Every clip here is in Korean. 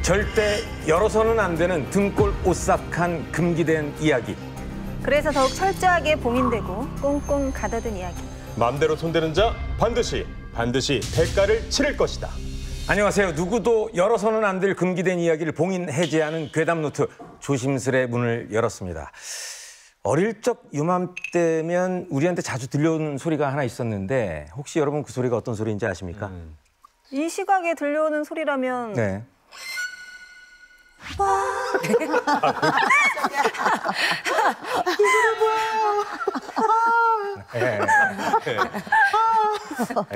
절대 열어서는 안 되는 등골 오싹한 금기된 이야기. 그래서 더욱 철저하게 봉인되고 꽁꽁 가둬둔 이야기. 마음대로 손대는 자 반드시 대가를 치를 것이다. 안녕하세요. 누구도 열어서는 안 될 금기된 이야기를 봉인 해제하는 괴담노트 조심스레 문을 열었습니다. 어릴 적 이맘때면 우리한테 자주 들려오는 소리가 하나 있었는데 혹시 여러분 그 소리가 어떤 소리인지 아십니까? 이 시각에 들려오는 소리라면 네.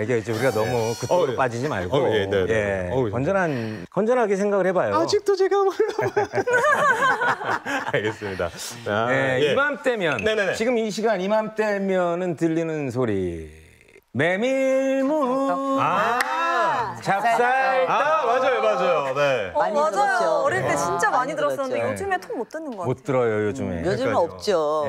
이게 이제 우리가 너무 그쪽으로 빠지지 말고 건전하게 생각을 해봐요. 아직도 제가 몰라. 알겠습니다. 이맘때면 네네네. 지금 이 시간 이맘때면은 들리는 소리 메밀무 찹쌀 맞아요. 네. 많이 맞아요. 들었죠. 어릴 때 진짜 많이 들었었는데 들었죠. 요즘에 통 못 듣는 것 같아요. 못 들어요 요즘에. 요즘은 없죠.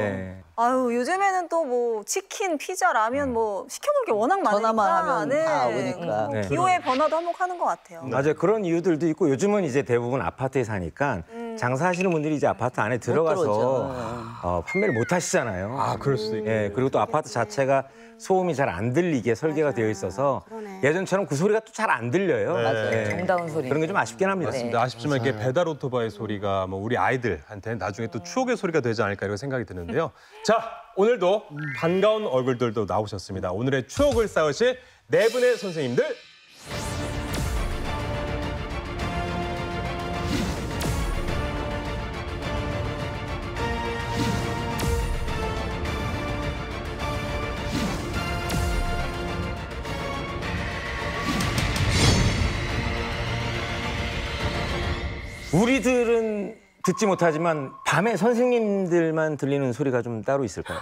아유, 요즘에는 또 뭐 치킨, 피자, 라면 뭐 시켜볼 게 워낙 많으니까. 전화만 하면 다 오니까. 네. 기호의 변화도 한몫하는 것 같아요. 맞아요. 그런 이유들도 있고 요즘은 이제 대부분 아파트에 사니까 장사하시는 분들이 이제 아파트 안에 들어가서 판매를 못 하시잖아요. 아, 그럴 수도 있고. 그리고 또 아파트 자체가 소음이 잘 안 들리게 설계가 되어 있어서 예전처럼 그 소리가 또 잘 안 들려요. 맞아요. 정다운 소리. 그런 게 좀 아쉽긴 합니다. 맞습니다. 아쉽지만 이렇게 배달 오토바이 소리가 뭐 우리 아이들한테 나중에 또 추억의 소리가 되지 않을까 이런 생각이 드는데요. 자, 오늘도 반가운 얼굴들도 나오셨습니다. 오늘의 추억을 쌓으실 네 분의 선생님들. 우리들은 듣지 못하지만 밤에 선생님들만 들리는 소리가 좀 따로 있을까요?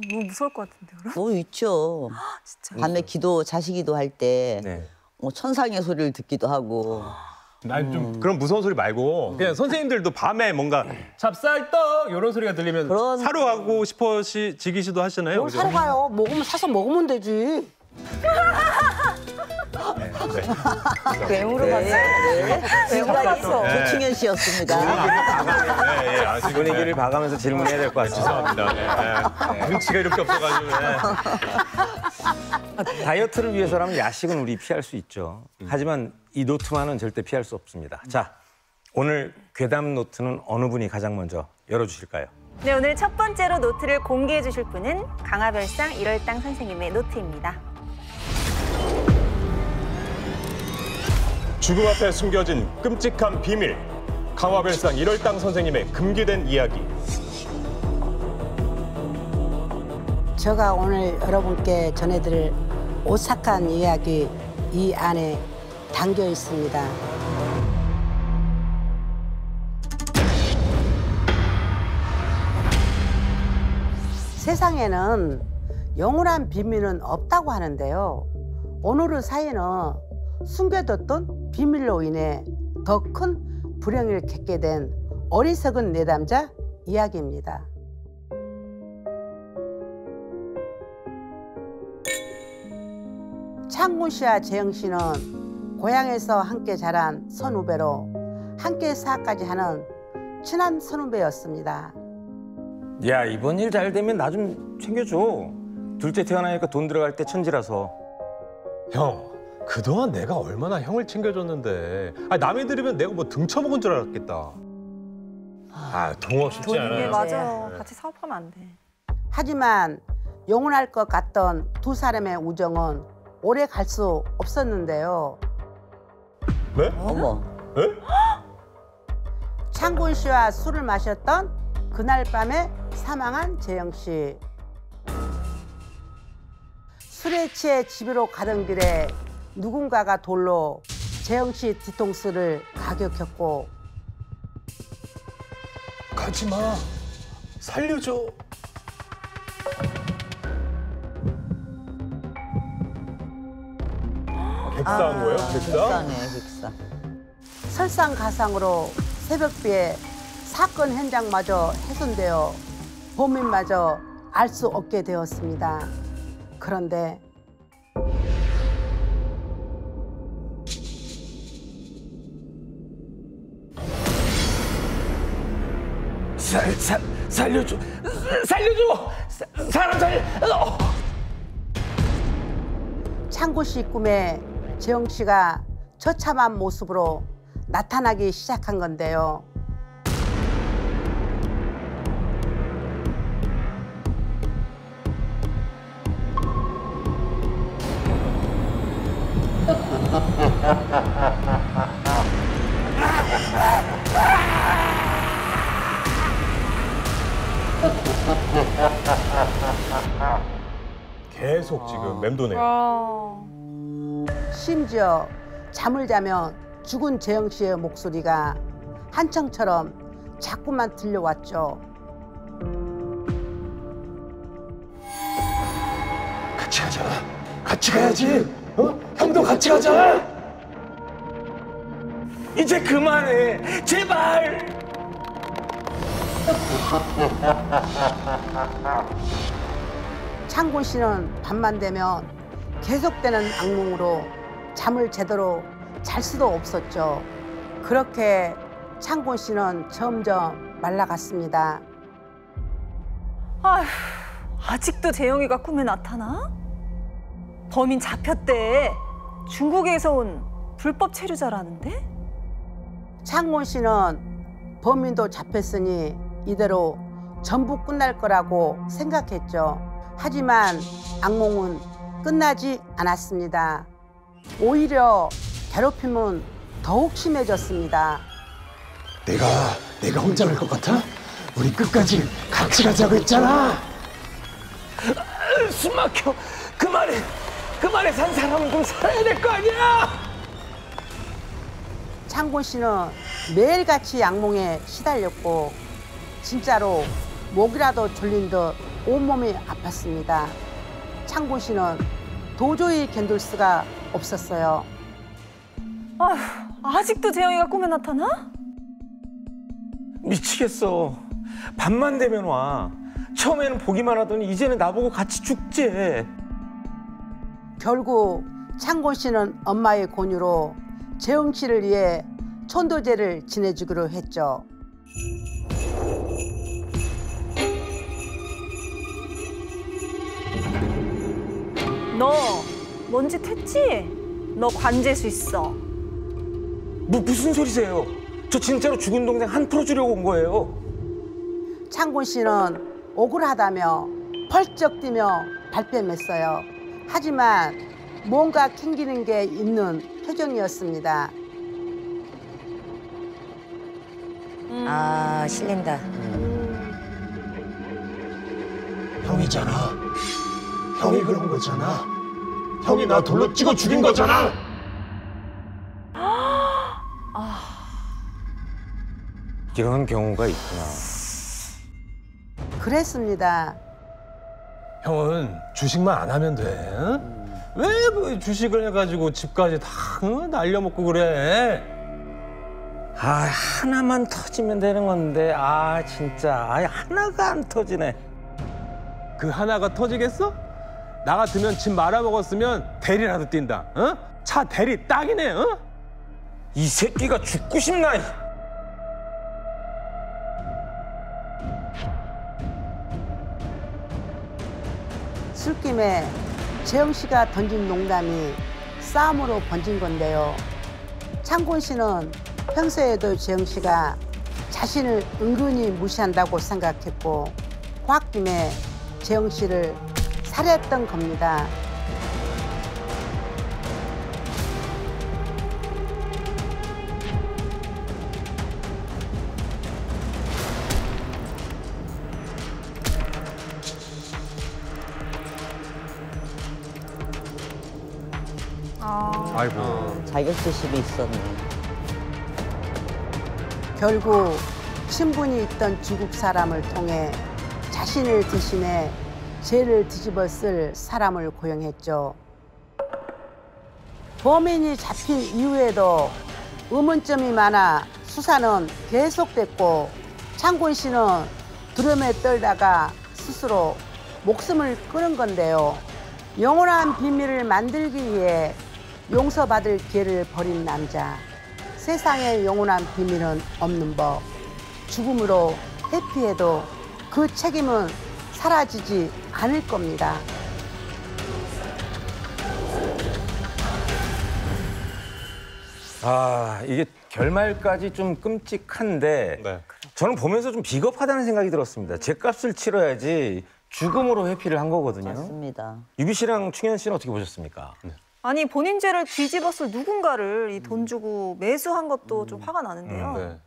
너무 무서울 것 같은데, 그럼? 뭐 있죠. 진짜. 밤에 자식 기도할 때 네. 뭐 천상의 소리를 듣기도 하고. 난 좀 그런 무서운 소리 말고 그냥 선생님들도 밤에 뭔가 찹쌀떡 이런 소리가 들리면 사러 가고 싶어지기도 하시나요? 뭘 사러 가요? 먹으면 사서 먹으면 되지. 외모로 봤어요. 지금까지 조충현 씨였습니다. 분위기를 봐가면서 질문해야 될 것 같습니다. 죄송합니다. 눈치가 이렇게 없어가지고. 다이어트를 위해서라면 야식은 우리 피할 수 있죠. 하지만 이 노트만은 절대 피할 수 없습니다. 자, 오늘 괴담 노트는 어느 분이 가장 먼저 열어주실까요? 네, 오늘 첫 번째로 노트를 공개해 주실 분은 강화별상 1월당 선생님의 노트입니다. 죽음 앞에 숨겨진 끔찍한 비밀. 강화별상 1월당 선생님의 금기된 이야기. 제가 오늘 여러분께 전해드릴 오싹한 이야기 이 안에 담겨 있습니다. 세상에는 영원한 비밀은 없다고 하는데요. 오늘의 사연은 숨겨뒀던 비밀로 인해 더 큰 불행을 겪게 된 어리석은 내담자 이야기입니다. 창군 씨와 재영 씨는 고향에서 함께 자란 선후배로 함께 사업까지 하는 친한 선후배였습니다. 야, 이번 일 잘 되면 나 좀 챙겨줘. 둘째 태어나니까 돈 들어갈 때 천지라서. 형, 그동안 내가 얼마나 형을 챙겨줬는데. 남이 들으면 내가 뭐 등쳐먹은 줄 알았겠다. 동업 쉽지 않아요. 네, 맞아요. 같이 사업하면 안 돼. 하지만 영원할 것 같던 두 사람의 우정은 오래 갈 수 없었는데요. 네? 어머. 네? 창군 씨와 술을 마셨던 그날 밤에 사망한 재영 씨. 술에 취해 집으로 가던 길에 누군가가 돌로 재영 씨 뒤통수를 가격했고 가지 마. 살려줘. 객사한 거예요? 객사? 객사네, 객사. 설상가상으로 새벽비에 사건 현장마저 훼손되어 범인마저 알 수 없게 되었습니다. 그런데 살려줘. 살려줘. 사람 살려. 창곤 씨 꿈에 재영 씨가 처참한 모습으로 나타나기 시작한 건데요. 계속 지금 맴도네요. 아. 심지어 잠을 자면 죽은 재영 씨의 목소리가 한청처럼 자꾸만 들려왔죠. 같이 가자. 같이 가야지. 형도 같이 가자. 이제 그만해. 제발. 창곤 씨는 밤만 되면 계속되는 악몽으로 잠을 제대로 잘 수도 없었죠. 그렇게 창곤 씨는 점점 말라갔습니다. 아휴, 아직도 재영이가 꿈에 나타나? 범인 잡혔대. 중국에서 온 불법 체류자라는데? 창곤 씨는 범인도 잡혔으니 이대로 전부 끝날 거라고 생각했죠. 하지만 악몽은 끝나지 않았습니다. 오히려 괴롭힘은 더욱 심해졌습니다. 내가 혼자 갈 것 같아? 우리 끝까지 같이 가자고 했잖아. 숨 막혀. 그만해 산 사람은 좀 살아야 될 거 아니야. 창곤 씨는 매일같이 악몽에 시달렸고 진짜로 목이라도 졸린 듯 온몸이 아팠습니다. 창곤 씨는 도저히 견딜 수가 없었어요. 아휴, 아직도 재영이가 꿈에 나타나? 미치겠어. 밤만 되면 와. 처음에는 보기만 하더니 이제는 나보고 같이 죽지. 결국 창곤 씨는 엄마의 권유로 재영 씨를 위해 천도제를 지내주기로 했죠. 너 뭔 짓 했지? 너 관제수 있어. 무슨 소리세요? 저 진짜로 죽은 동생 한 풀어주려고 온 거예요. 창곤 씨는 억울하다며 펄쩍 뛰며 발뺌했어요. 하지만 뭔가 캥기는 게 있는 표정이었습니다. 아, 실린다. 형이잖아. 형이 그런 거잖아. 형이 나 돌로 찍어 죽인 거잖아. 이런 경우가 있구나. 그랬습니다. 형은 주식만 안 하면 돼. 응? 왜 뭐 주식을 해가지고 집까지 다 날려먹고 그래? 아, 하나만 터지면 되는 건데. 아, 진짜. 아예 하나가 안 터지네. 그 하나가 터지겠어? 나 같으면 집 말아먹었으면 대리라도 뛴다. 어? 차 대리 딱이네. 어? 이 새끼가 죽고 싶나? 술김에 재영 씨가 던진 농담이 싸움으로 번진 건데요. 창곤 씨는 평소에도 재영 씨가 자신을 은근히 무시한다고 생각했고 홧김에 재영 씨를 살해했던 겁니다. 아이고. 자격지심이 있었네. 결국 친분이 있던 중국 사람을 통해 자신을 대신해 죄를 뒤집어 쓸 사람을 고용했죠. 범인이 잡힌 이후에도 의문점이 많아 수사는 계속됐고 창곤 씨는 두려움에 떨다가 스스로 목숨을 끊은 건데요. 영원한 비밀을 만들기 위해 용서받을 기회를 버린 남자. 세상에 영원한 비밀은 없는 법. 죽음으로 회피해도 그 책임은 사라지지 않을 겁니다. 아, 이게 결말까지 좀 끔찍한데 네. 저는 보면서 좀 비겁하다는 생각이 들었습니다. 죗값을 치러야지 죽음으로 회피를 한 거거든요. 맞습니다. 유비 씨랑 충현 씨는 어떻게 보셨습니까? 아니 본인 죄를 뒤집었을 누군가를 이 돈 주고 매수한 것도 좀 화가 나는데요. 네.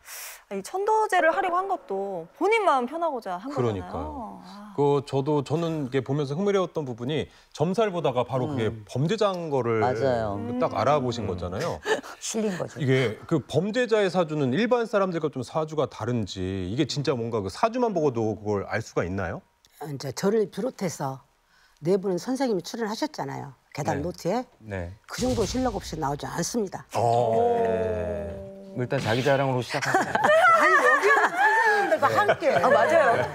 이 천도제를 하려고 한 것도 본인 마음 편하고자 한 그러니까요. 거잖아요. 아. 저는 이게 보면서 흥미로웠던 부분이 점사를 보다가 바로 그게 범죄자인 거를 맞아요. 딱 알아보신 거잖아요. 실린 거죠. 이게 그 범죄자의 사주는 일반 사람들과 좀 사주가 다른지 이게 진짜 뭔가 그 사주만 보고도 그걸 알 수가 있나요? 이제 저를 비롯해서 네 분은 선생님이 출연하셨잖아요. 계단 네. 노트에. 네. 그 정도 실력 없이 나오지 않습니다. 네. 일단 자기 자랑으로 시작하세요. 아니 여기는 선생님들과 함께. 맞아요.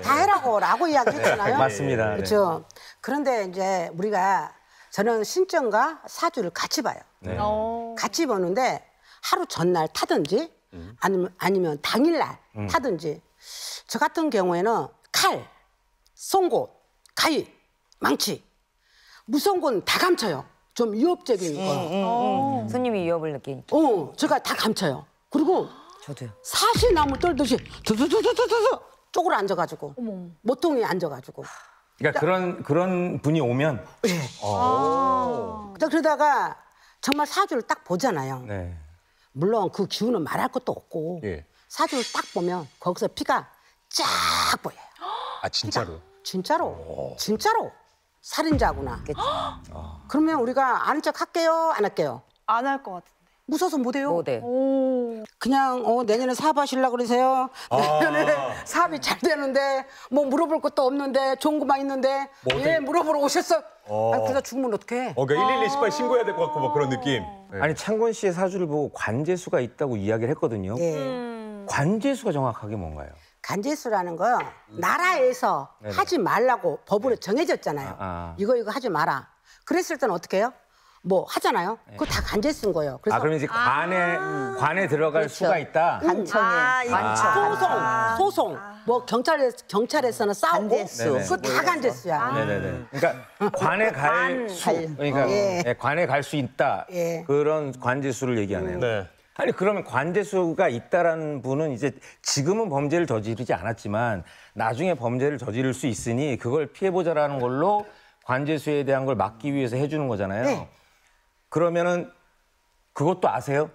다 해라고 이야기했잖아요. 맞습니다. 네. 그렇죠. 그런데 이제 우리가 저는 신점과 사주를 같이 봐요. 네. 같이 보는데 하루 전날 타든지 아니면 당일날 타든지 저 같은 경우에는 칼, 송곳, 가위, 망치 무서운 건 다 감춰요. 좀 위협적인 거. 손님이 위협을 느끼니까. 제가 다 감춰요. 그리고 저도요. 사시나무 떨듯이 두두두두두두 쪼그려 앉아가지고 모퉁이 앉아가지고 그러니까 그런 분이 오면 그러다가 정말 사주를 딱 보잖아요. 네. 물론 그 기운은 말할 것도 없고 예. 사주를 딱 보면 거기서 피가 쫙 보여요. 아 진짜로. 진짜로 살인자구나. 그러면 우리가 아는 척 할게요, 안 할게요? 안 할 것 같은데. 무서워서 못해요. 못해. 그냥 내년에 사업하시려고 그러세요. 내년에 사업이 잘 되는데 뭐 물어볼 것도 없는데 좋은 것만 있는데 예 물어보러 오셨어. 아니 그러다 죽으면 어떡해. 그러니까 112 18 신고해야 될 것 같고 막 그런 느낌. 네. 아니 창곤 씨의 사주를 보고 관제수가 있다고 이야기를 했거든요. 예. 관제수가 정확하게 뭔가요? 간제수라는 거 나라에서 네네. 하지 말라고 법으로 정해졌잖아요. 이거 하지 마라. 그랬을 때는 어떻게 해요? 뭐 하잖아요. 그거 다 간제 쓴 거예요. 그래서 그러면 이제 관에 들어갈 그렇죠. 수가 있다. 간청에 소송, 뭐 경찰에서는 싸우고 간제수. 그거 다 간제수야. 네네네. 그러니까 관에 갈 수, 그러니까 예. 관에 갈 수 있다. 예. 그런 관제수를 얘기하네요. 네. 아니 그러면 관제수가 있다라는 분은 이제 지금은 범죄를 저지르지 않았지만 나중에 범죄를 저지를 수 있으니 그걸 피해보자라는 걸로 관제수에 대한 걸 막기 위해서 해주는 거잖아요. 네. 그러면은 그것도 아세요?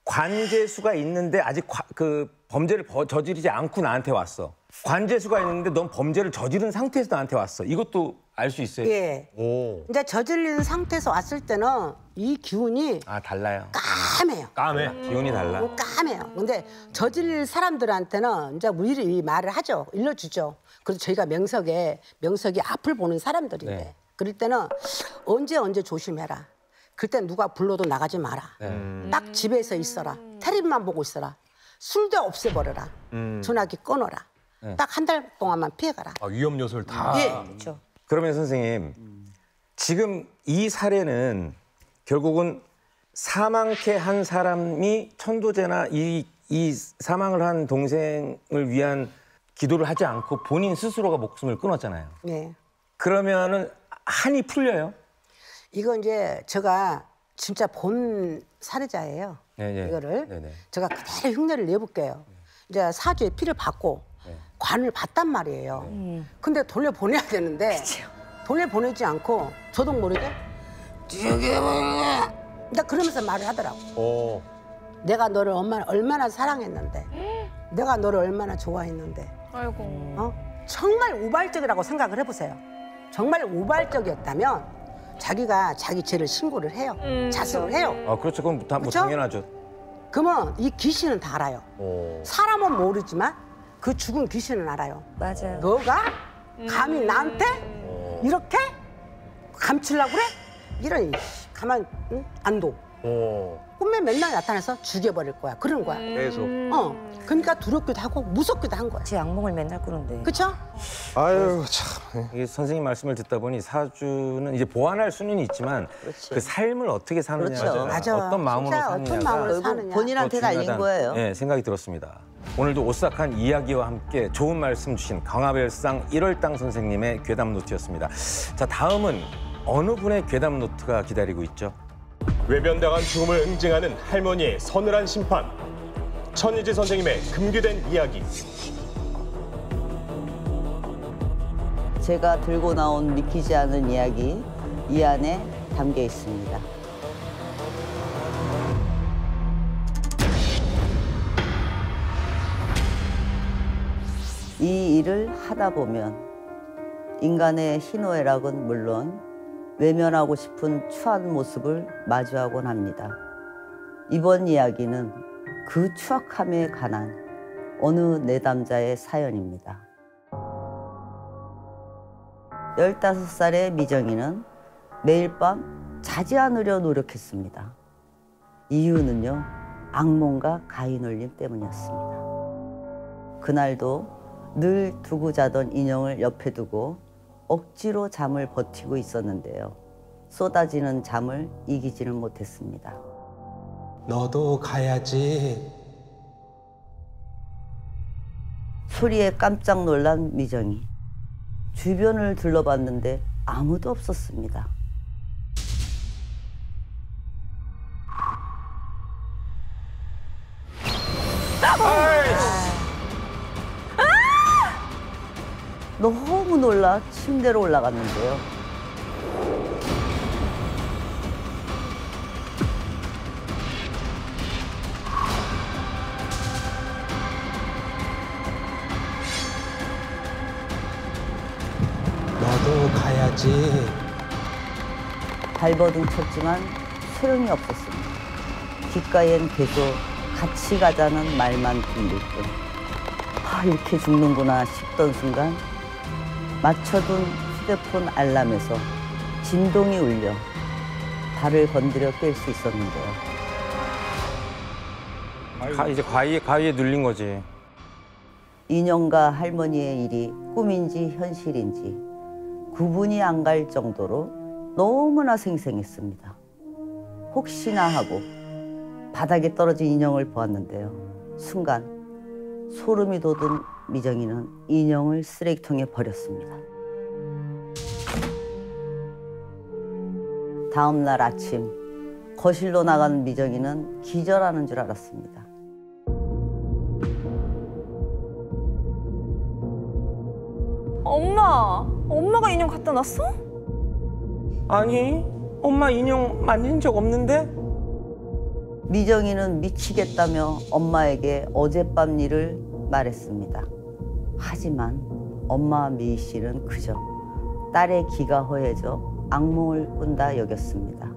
관제수가 있는데 아직 그 범죄를 저지르지 않고 나한테 왔어. 관제수가 있는데 넌 범죄를 저지른 상태에서 나한테 왔어. 이것도 알 수 있어요? 예. 오. 이제 저질린 상태에서 왔을 때는 이 기운이 아 달라요. 까매요. 까매. 기운이 달라. 까매요. 근데 저질 사람들한테는 이제 미리 말을 하죠. 일러주죠. 그래서 저희가 명석이 앞을 보는 사람들인데 네. 그럴 때는 언제 조심해라. 그럴 땐 누가 불러도 나가지 마라. 딱 집에서 있어라. 텔레비만 보고 있어라. 술도 없애버려라. 전화기 끊어라. 딱 한 달 동안만 피해가라. 위험 요소를 다. 예. 그렇죠. 그러면 선생님 지금 이 사례는 결국은 사망케 한 사람이 천도제나 이 사망을 한 동생을 위한 기도를 하지 않고 본인 스스로가 목숨을 끊었잖아요. 예. 그러면은 한이 풀려요? 이거 이제 제가 진짜 본 사례자예요. 네. 이거를 네네. 제가 그대로 흉내를 내볼게요. 이제 사주에 피를 받고 관을 받단 말이에요. 근데 돌려보내야 되는데 돌려보내지 않고 저도 모르게 나 그러면서 말을 하더라고. 오. 내가 너를 얼마나 사랑했는데 내가 너를 얼마나 좋아했는데 아이고. 정말 우발적이라고 생각을 해보세요. 정말 우발적이었다면 자기가 자기 죄를 신고를 해요. 자수를 해요. 그렇죠. 그건 뭐 그렇죠? 당연하죠. 그러면 이 귀신은 다 알아요. 오. 사람은 모르지만 그 죽은 귀신은 알아요. 맞아요. 너가 감히 나한테 이렇게 감추려고 그래? 이런 가만 안 둬. 오. 꿈에 맨날 나타나서 죽여버릴 거야. 그런 거야. 계속. 그러니까 두렵기도 하고 무섭기도 한 거야. 제 악몽을 맨날 꾸는데. 그렇죠? 아유 참. 이게 선생님 말씀을 듣다 보니 사주는 이제 보완할 수는 있지만 그렇지. 그 삶을 어떻게 사느냐, 그렇죠. 맞아. 어떤 마음으로 진짜 사느냐가 어떤 마음으로 결국 사느냐. 본인한테 달린 거예요. 네, 생각이 들었습니다. 오늘도 오싹한 이야기와 함께 좋은 말씀 주신 강화별상 1월당 선생님의 괴담 노트였습니다. 자, 다음은 어느 분의 괴담 노트가 기다리고 있죠? 외면당한 죽음을 응징하는 할머니의 서늘한 심판. 천이지 선생님의 금기된 이야기. 제가 들고 나온 믿기지 않은 이야기 이 안에 담겨 있습니다. 이 일을 하다 보면 인간의 희노애락은 물론 외면하고 싶은 추한 모습을 마주하곤 합니다. 이번 이야기는 그 추악함에 관한 어느 내담자의 사연입니다. 15살의 미정이는 매일 밤 자지 않으려 노력했습니다. 이유는요, 악몽과 가위놀림 때문이었습니다. 그날도 늘 두고 자던 인형을 옆에 두고 억지로 잠을 버티고 있었는데요. 쏟아지는 잠을 이기지는 못했습니다. 너도 가야지. 소리에 깜짝 놀란 미정이 주변을 둘러봤는데 아무도 없었습니다. 너무 놀라 침대로 올라갔는데요. 너도 가야지. 발버둥 쳤지만 소용이 없었습니다. 귓가엔 계속 같이 가자는 말만 들릴 뿐. 이렇게 죽는구나 싶던 순간 맞춰둔 휴대폰 알람에서 진동이 울려 발을 건드려 깰 수 있었는데요. 이제 가위에 눌린 거지. 인형과 할머니의 일이 꿈인지 현실인지 구분이 안 갈 정도로 너무나 생생했습니다. 혹시나 하고 바닥에 떨어진 인형을 보았는데요. 순간 소름이 돋은 미정이는 인형을 쓰레기통에 버렸습니다. 다음 날 아침 거실로 나간 미정이는 기절하는 줄 알았습니다. 엄마가 인형 갖다 놨어? 아니, 엄마 인형 만진 적 없는데? 미정이는 미치겠다며 엄마에게 어젯밤 일을 말했습니다. 하지만 엄마 미희 씨는 그저 딸의 기가 허해져 악몽을 꾼다 여겼습니다.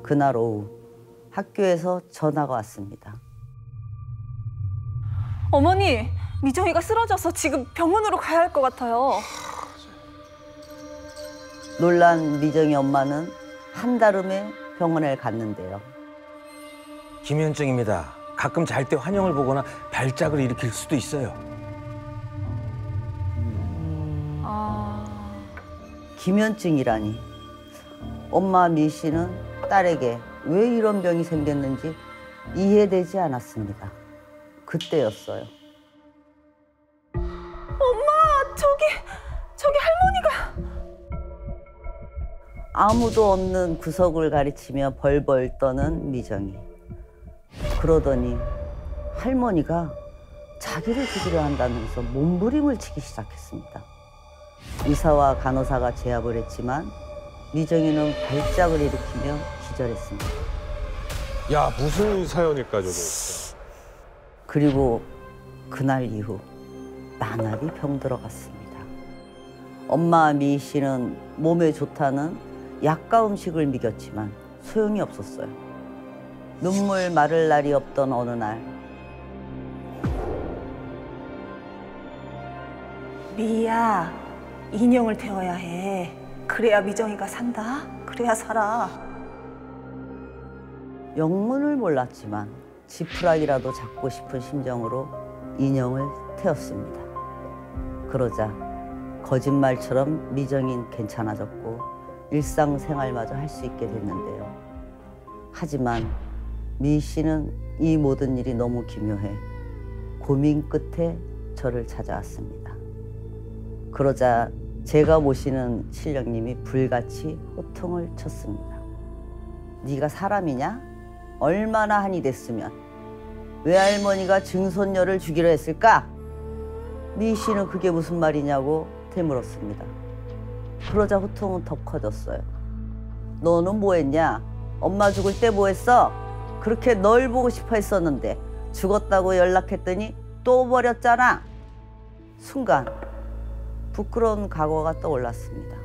그날 오후 학교에서 전화가 왔습니다. 어머니, 미정이가 쓰러져서 지금 병원으로 가야 할 것 같아요. 놀란 미정이 엄마는 한달음에 병원에 갔는데요. 기면증입니다. 가끔 잘 때 환영을 보거나 발작을 일으킬 수도 있어요. 기면증이라니. 엄마 미 씨는 딸에게 왜 이런 병이 생겼는지 이해되지 않았습니다. 그때였어요. 엄마, 저기 할머니가. 아무도 없는 구석을 가리치며 벌벌 떠는 미정이. 그러더니 할머니가 자기를 죽이려 한다면서 몸부림을 치기 시작했습니다. 의사와 간호사가 제압을 했지만 미정이는 발작을 일으키며 기절했습니다. 야, 무슨 사연일까 저게. 그리고 그날 이후 나날이 병들어갔습니다. 엄마 미희 씨는 몸에 좋다는 약과 음식을 먹였지만 소용이 없었어요. 눈물 마를 날이 없던 어느 날 미희야, 인형을 태워야 해. 그래야 미정이가 산다. 그래야 살아. 영문을 몰랐지만 지푸라기라도 잡고 싶은 심정으로 인형을 태웠습니다. 그러자 거짓말처럼 미정인 괜찮아졌고 일상생활마저 할 수 있게 됐는데요. 하지만 미희 씨는 이 모든 일이 너무 기묘해 고민 끝에 저를 찾아왔습니다. 그러자 제가 모시는 신령님이 불같이 호통을 쳤습니다. 네가 사람이냐? 얼마나 한이 됐으면 외할머니가 증손녀를 주기로 했을까? 미 씨는 그게 무슨 말이냐고 되물었습니다. 그러자 호통은 더 커졌어요. 너는 뭐 했냐? 엄마 죽을 때 뭐 했어? 그렇게 널 보고 싶어 했었는데 죽었다고 연락했더니 또 버렸잖아. 순간 부끄러운 과거가 떠올랐습니다.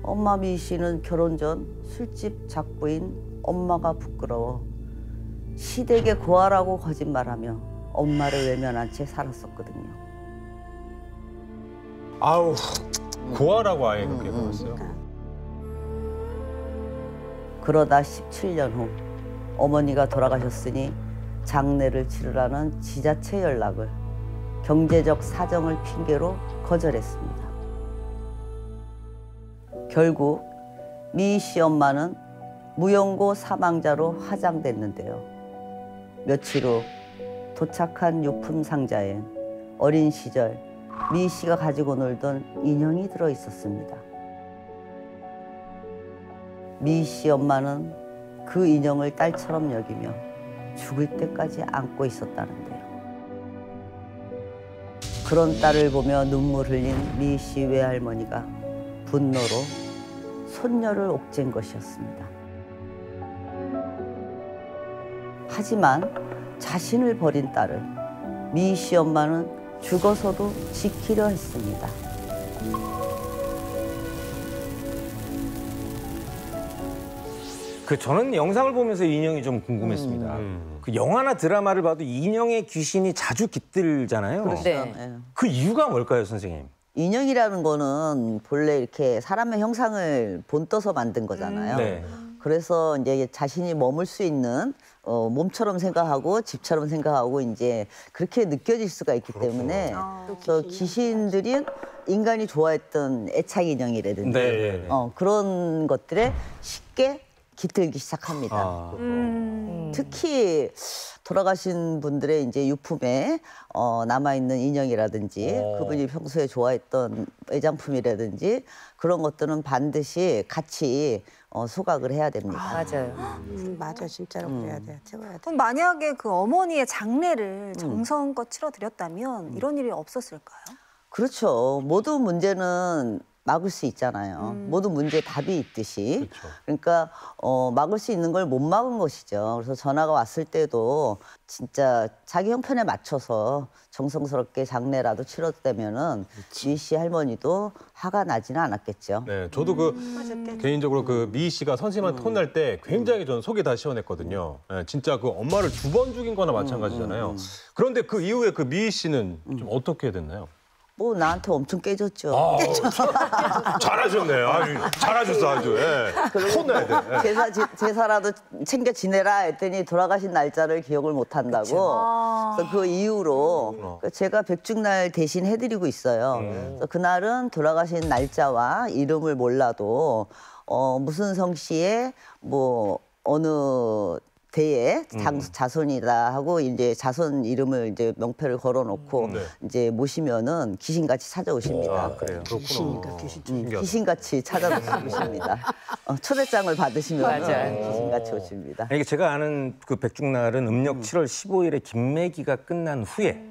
엄마 미 씨는 결혼 전 술집 작부인 엄마가 부끄러워 시댁에 고아라고 거짓말하며 엄마를 외면한 채 살았었거든요. 아우, 고아라고 아예 그렇게 불렀어요. 그러다 17년 후 어머니가 돌아가셨으니 장례를 치르라는 지자체 연락을 경제적 사정을 핑계로 거절했습니다. 결국 미 씨 엄마는 무용고 사망자로 화장됐는데요. 며칠 후 도착한 유품 상자엔 어린 시절 미 씨가 가지고 놀던 인형이 들어 있었습니다. 미 씨 엄마는 그 인형을 딸처럼 여기며 죽을 때까지 안고 있었다는데요. 그런 딸을 보며 눈물 흘린 미 씨 외할머니가 분노로 손녀를 옥죄인 것이었습니다. 하지만 자신을 버린 딸을 미 씨 엄마는 죽어서도 지키려 했습니다. 저는 영상을 보면서 이 인형이 좀 궁금했습니다. 그 영화나 드라마를 봐도 인형의 귀신이 자주 깃들잖아요. 네. 예. 그 이유가 뭘까요, 선생님? 인형이라는 거는 본래 이렇게 사람의 형상을 본떠서 만든 거잖아요. 네. 그래서 이제 자신이 머물 수 있는 몸처럼 생각하고 집처럼 생각하고 이제 그렇게 느껴질 수가 있기 때문에 그래서 귀신들이 인간이 좋아했던 애착 인형이라든지 네. 그런 것들에 쉽게 깃들기 시작합니다. 아. 특히 돌아가신 분들의 이제 유품에 남아 있는 인형이라든지 그분이 평소에 좋아했던 애장품이라든지 그런 것들은 반드시 같이 소각을 해야 됩니다. 맞아요. 맞아, 진짜로 그래야 돼. 태워야 돼. 그럼 만약에 그 어머니의 장례를 정성껏 치러드렸다면 이런 일이 없었을까요? 그렇죠. 모든 문제는 막을 수 있잖아요. 모든 문제에 답이 있듯이. 그렇죠. 그러니까 막을 수 있는 걸 못 막은 것이죠. 그래서 전화가 왔을 때도 진짜 자기 형편에 맞춰서 정성스럽게 장례라도 치렀다면은 미 씨 할머니도 화가 나지는 않았겠죠. 네, 저도 개인적으로 그 미 씨가 선생님한테 혼날 때 굉장히 저는 속이 다 시원했거든요. 네, 진짜 그 엄마를 2번 죽인 거나 마찬가지잖아요. 그런데 그 이후에 그 미 씨는 좀 어떻게 됐나요? 뭐 나한테 엄청 깨졌죠. 잘하셨네요. 아주 잘하셨어 아주. 예. 혼나야 돼. 예. 제사라도 챙겨 지내라 했더니 돌아가신 날짜를 기억을 못 한다고. 그래서 그 이후로 제가 백중날 대신 해드리고 있어요. 그래서 그날은 돌아가신 날짜와 이름을 몰라도 무슨 성씨에 뭐 어느 대에 자손이다 하고 이제 자손 이름을 이제 명패를 걸어놓고 이제 모시면은 귀신같이 찾아오십니다. 그래요. 귀신이니까 귀신. 귀신같이 찾아오십니다. 초대장을 받으시면 맞아요. 귀신같이 오십니다. 이게 제가 아는 그 백중날은 음력 7월 15일에 김매기가 끝난 후에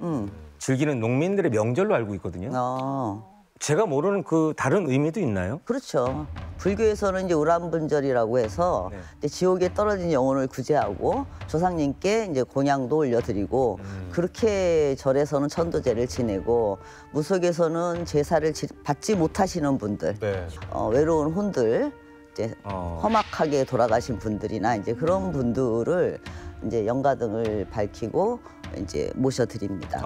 즐기는 농민들의 명절로 알고 있거든요. 제가 모르는 그 다른 의미도 있나요? 그렇죠. 불교에서는 이제 우람분절이라고 해서 이제 지옥에 떨어진 영혼을 구제하고 조상님께 이제 공양도 올려드리고 그렇게 절에서는 천도제를 지내고 무속에서는 제사를 받지 못하시는 분들, 네. 외로운 혼들, 이제 험악하게 돌아가신 분들이나 이제 그런 분들을 이제 영가등을 밝히고 이제 모셔드립니다.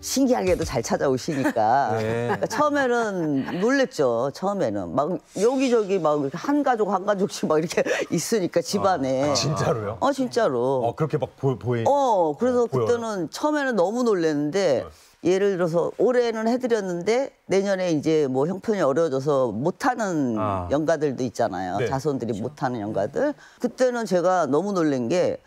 신기하게도 잘 찾아오시니까 그러니까 처음에는 놀랬죠. 처음에는 막 여기저기 막 한 가족씩 막 이렇게 있으니까 집안에. 진짜로요? 진짜로. 그렇게 막 보이. 그래서 보여요? 그때는 처음에는 너무 놀랐는데 예를 들어서 올해는 해드렸는데 내년에 이제 뭐 형편이 어려워져서 못하는 영가들도 있잖아요. 네. 자손들이 못하는 영가들. 그때는 제가 너무 놀란 게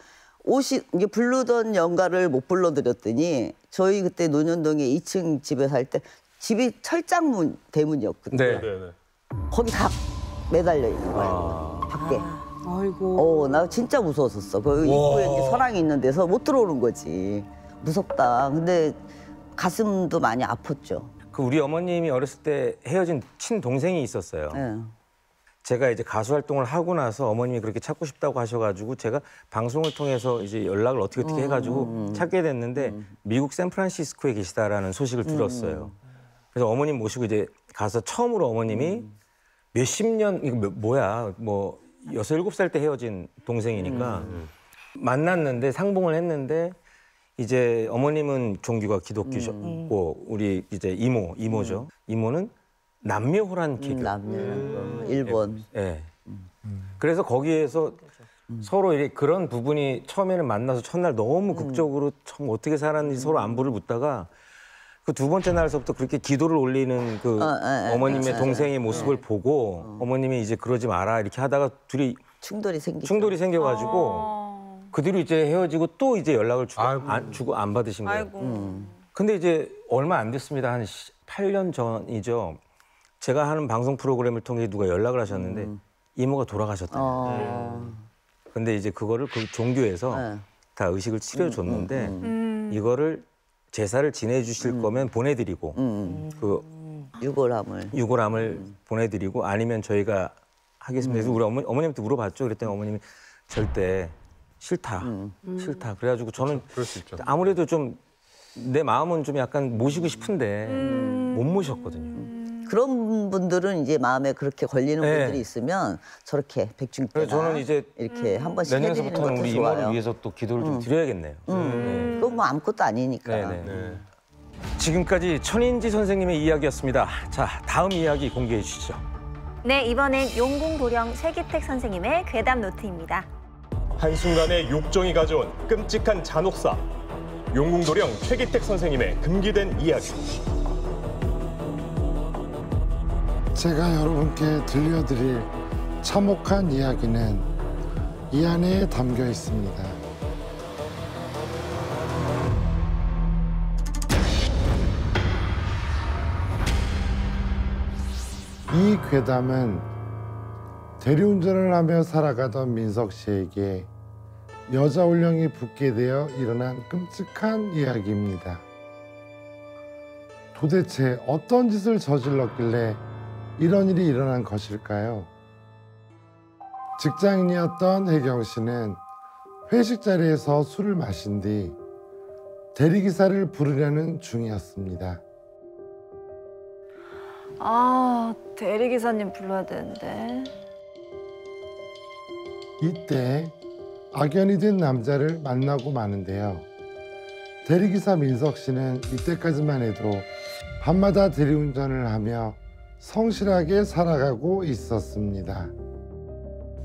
이게 부르던 연가를 못 불러드렸더니 저희 그때 논현동에 2층 집에 살 때 집이 철장문 대문이었거든요. 네. 네네. 거기 다 매달려 있는 거예요. 밖에. 아이고. 나 진짜 무서웠었어. 그 입구에 이제 서랑이 있는 데서 못 들어오는 거지. 무섭다. 근데 가슴도 많이 아팠죠. 그 우리 어머님이 어렸을 때 헤어진 친동생이 있었어요. 예. 제가 이제 가수 활동을 하고 나서 어머님이 그렇게 찾고 싶다고 하셔가지고 제가 방송을 통해서 이제 연락을 어떻게 해가지고 찾게 됐는데 미국 샌프란시스코에 계시다라는 소식을 들었어요. 그래서 어머님 모시고 이제 가서 처음으로 어머님이 몇십 년, 이거 뭐야, 뭐 6, 7살 때 헤어진 동생이니까 만났는데 상봉을 했는데 이제 어머님은 종교가 기독교셨고 우리 이제 이모죠. 이모는 남묘호란 개교. 남녀라는 거. 일본. 예. 그래서 거기에서 서로 이렇게 그런 부분이 처음에는 만나서 첫날 너무 극적으로 참 어떻게 살았는지 서로 안부를 묻다가 그 두 번째 날서부터 그렇게 기도를 올리는 그 어머님의 동생의 모습을 보고 어머님이 이제 그러지 마라 이렇게 하다가 둘이 충돌이 생기죠. 충돌이 생겨가지고 그 뒤로 이제 헤어지고 또 이제 연락을 아이고. 주고 안 받으신 거예요. 아이고. 근데 이제 얼마 안 됐습니다. 한 8년 전이죠. 제가 하는 방송 프로그램을 통해 누가 연락을 하셨는데 이모가 돌아가셨다. 근데 이제 그거를 그 종교에서 네. 다 의식을 치러줬는데 이거를 제사를 지내주실 거면 보내드리고 그 유골함을 보내드리고 아니면 저희가 하겠습니다. 그래서 우리 어머님한테 물어봤죠. 그랬더니 어머님이 절대 싫다. 그래가지고 저는 그럴 수 있죠. 아무래도 좀 내 마음은 좀 약간 모시고 싶은데 못 모셨거든요. 그런 분들은 이제 마음에 그렇게 걸리는 네. 분들이 있으면 저렇게 백중 때나 그래서 저는 이제 이렇게 한 번씩 해드리는 내년서부터는 것도 우리 좋아요. 이모를 위해서 또 기도를 좀 드려야겠네요. 그건 뭐 아무것도 아니니까. 네네. 네. 지금까지 천인지 선생님의 이야기였습니다. 자, 다음 이야기 공개해 주시죠. 네, 이번엔 용궁도령 최기택 선생님의 괴담 노트입니다. 한순간에 욕정이 가져온 끔찍한 잔혹사. 용궁도령 최기택 선생님의 금기된 이야기. 제가 여러분께 들려드릴 참혹한 이야기는 이 안에 담겨 있습니다. 이 괴담은 대리운전을 하며 살아가던 민석 씨에게 여자 울령이 붙게 되어 일어난 끔찍한 이야기입니다. 도대체 어떤 짓을 저질렀길래 이런 일이 일어난 것일까요? 직장인이었던 혜경 씨는 회식 자리에서 술을 마신 뒤 대리기사를 부르려는 중이었습니다. 아, 대리기사님 불러야 되는데. 이때 악연이 된 남자를 만나고 마는데요. 대리기사 민석 씨는 이때까지만 해도 밤마다 대리운전을 하며 성실하게 살아가고 있었습니다.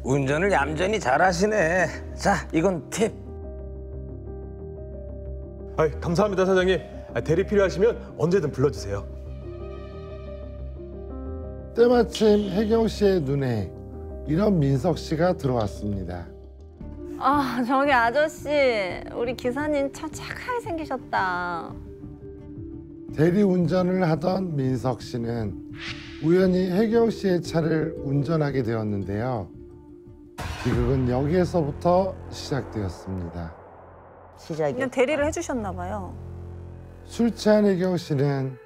운전을 얌전히 잘하시네. 자, 이건 팁. 감사합니다, 사장님. 대리 필요하시면 언제든 불러주세요. 때마침 혜경 씨의 눈에 이런 민석 씨가 들어왔습니다. 아, 저기 아저씨, 우리 기사님 참 착하게 생기셨다. 대리운전을 하던 민석 씨는 우연히 혜경 씨의 차를 운전하게 되었는데요. 비극은 여기에서부터 시작되었습니다. 시작이. 그냥 대리를 해주셨나 봐요. 술 취한 혜경 씨는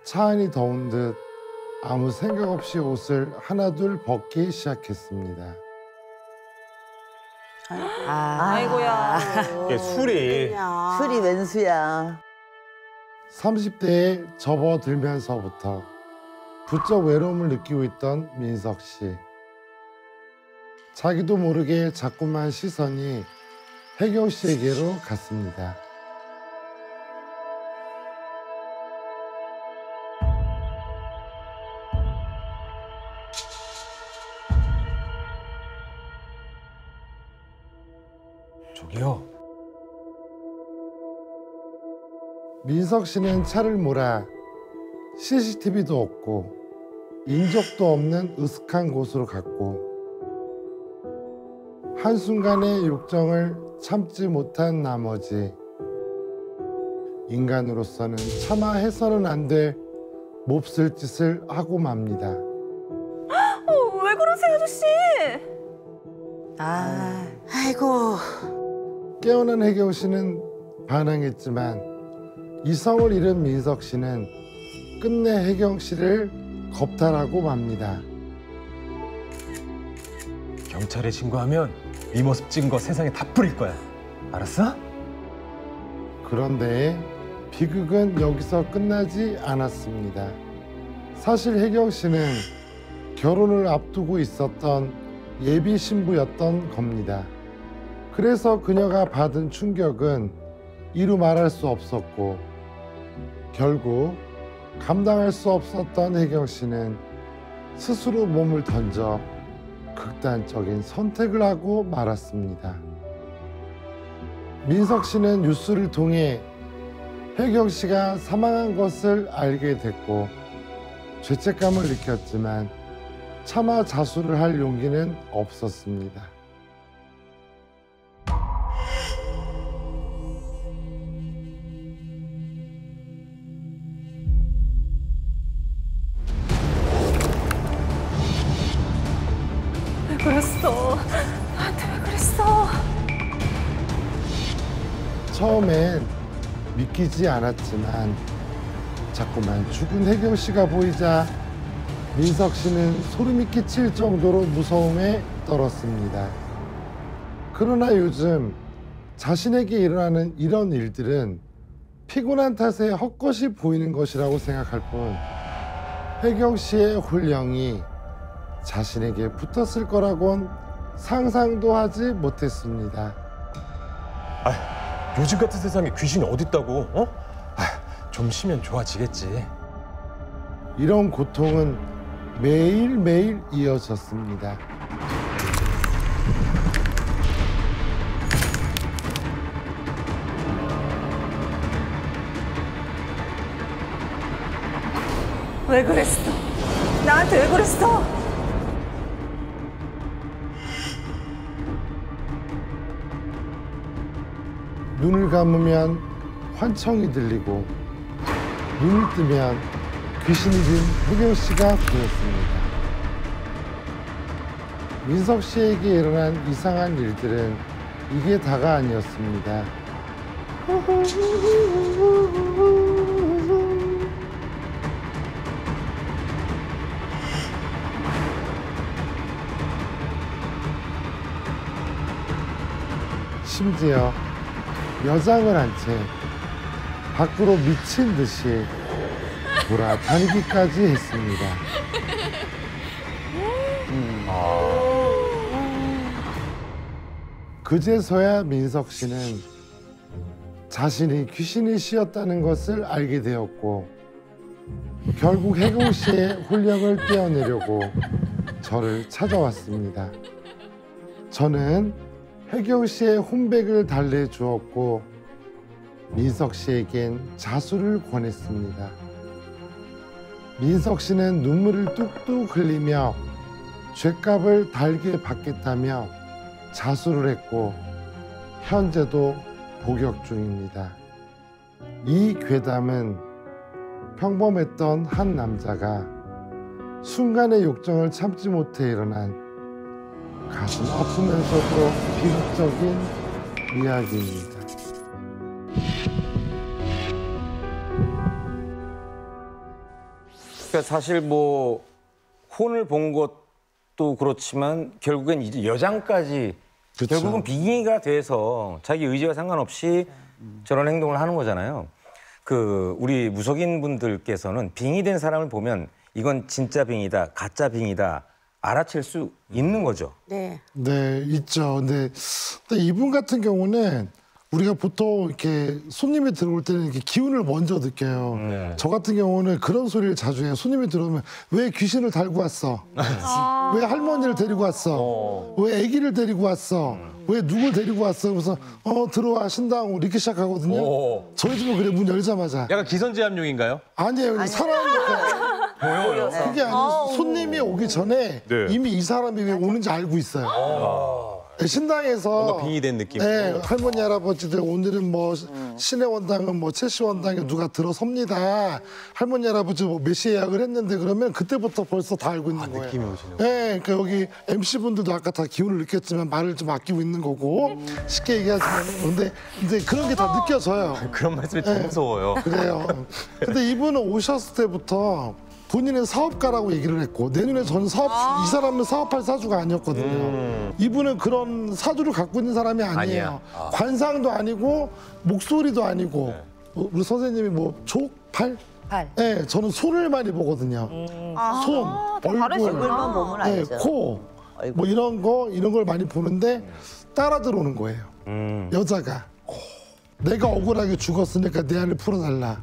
차 안이 더운 듯 아무 생각 없이 옷을 하나둘 벗기 시작했습니다. 아이고야. 이게 술이 술이 왼수야. 30대에 접어들면서부터 부쩍 외로움을 느끼고 있던 민석 씨. 자기도 모르게 자꾸만 시선이 혜경 씨에게로 갔습니다. 저기요. 민석 씨는 차를 몰아 CCTV도 없고 인적도 없는 으슥한 곳으로 갔고 한순간의 욕정을 참지 못한 나머지 인간으로서는 차마 해서는 안 될 몹쓸 짓을 하고 맙니다. 왜 그러세요, 아저씨? 아이고. 깨어난 혜경 씨는 반항했지만 이성을 잃은 민석 씨는 끝내 혜경 씨를 겁탈하고 맙니다. 경찰에 신고하면 네 모습 찍은 거 세상에 다 뿌릴 거야. 알았어? 그런데 비극은 여기서 끝나지 않았습니다. 사실 혜경 씨는 결혼을 앞두고 있었던 예비 신부였던 겁니다. 그래서 그녀가 받은 충격은 이루 말할 수 없었고 결국 감당할 수 없었던 혜경 씨는 스스로 몸을 던져 극단적인 선택을 하고 말았습니다. 민석 씨는 뉴스를 통해 혜경 씨가 사망한 것을 알게 됐고 죄책감을 느꼈지만 차마 자수를 할 용기는 없었습니다. 왜 그랬어? 나한테 왜 그랬어? 처음엔 믿기지 않았지만 자꾸만 죽은 혜경 씨가 보이자 민석 씨는 소름이 끼칠 정도로 무서움에 떨었습니다. 그러나 요즘 자신에게 일어나는 이런 일들은 피곤한 탓에 헛것이 보이는 것이라고 생각할 뿐 혜경 씨의 혼령이 자신에게 붙었을 거라곤 상상도 하지 못했습니다. 요즘 같은 세상에 귀신이 어딨다고? 어? 좀 쉬면 좋아지겠지. 이런 고통은 매일매일 이어졌습니다. 왜 그랬어? 나한테 왜 그랬어? 눈을 감으면 환청이 들리고 눈을 뜨면 귀신이 된 혜경 씨가 보였습니다. 민석 씨에게 일어난 이상한 일들은 이게 다가 아니었습니다. 심지어 여장을 한 채 밖으로 미친 듯이 돌아다니기까지 했습니다. 그제서야 민석 씨는 자신이 귀신이 씌었다는 것을 알게 되었고 결국 혜경 씨의 혼령을 떼어내려고 저를 찾아왔습니다. 저는 혜경 씨의 혼백을 달래주었고 민석 씨에겐 자수를 권했습니다. 민석 씨는 눈물을 뚝뚝 흘리며 죗값을 달게 받겠다며 자수를 했고 현재도 복역 중입니다. 이 괴담은 평범했던 한 남자가 순간의 욕정을 참지 못해 일어난 가슴 아프면서도 비극적인 이야기입니다. 그러니까 사실 뭐 혼을 본 것도 그렇지만 결국엔 이제 여장까지 그쵸. 결국은 빙의가 돼서 자기 의지와 상관없이 저런 행동을 하는 거잖아요. 그 우리 무속인 분들께서는 빙의된 사람을 보면 이건 진짜 빙의다, 가짜 빙의다 알아챌 수 있는 거죠. 네. 네, 있죠. 근데 이분 같은 경우는 우리가 보통 이렇게 손님이 들어올 때는 이렇게 기운을 먼저 느껴요. 네. 저 같은 경우는 그런 소리를 자주 해요. 손님이 들어오면 왜 귀신을 달고 왔어? 왜 할머니를 데리고 왔어? 왜 아기를 데리고 왔어? 왜 누굴 데리고 왔어? 그래서 들어와 신당 이렇게 시작하거든요. 저희 집은 그래 문 열자마자 약간 기선제압용인가요? 아니에요. 사람 그게 아니고 손님이 오기 전에 네. 이미 이 사람이 왜 오는지 알고 있어요. 신당에서 뭔가 빙의된 느낌. 네, 할머니 할아버지들 오늘은 뭐 신의 원당은 뭐 최씨 원당에 누가 들어섭니다. 할머니 할아버지 뭐 몇 시 예약을 했는데 그러면 그때부터 벌써 다 알고 있는 거예요. 느낌이 오시네요. 네, 그러니까 여기 MC 분들도 아까 다 기운을 느꼈지만 말을 좀 아끼고 있는 거고 쉽게 얘기하지만 근데 이제 그런 게 다 느껴져요. 그런 말씀이 더 무서워요. 그래요. 근데 이분은 오셨을 때부터 본인은 사업가라고 얘기를 했고 내 눈에 저는 이 사람은 사업할 사주가 아니었거든요. 이분은 그런 사주를 갖고 있는 사람이 아니에요. 관상도 아니고 목소리도 아니고 우리 선생님이 뭐 족팔? 팔. 네, 저는 손을 많이 보거든요. 손, 얼굴, 얼굴만 보면 네, 알죠. 코, 뭐 이런 걸 많이 보는데 따라 들어오는 거예요. 여자가. 내가 억울하게 죽었으니까 내 안을 풀어달라.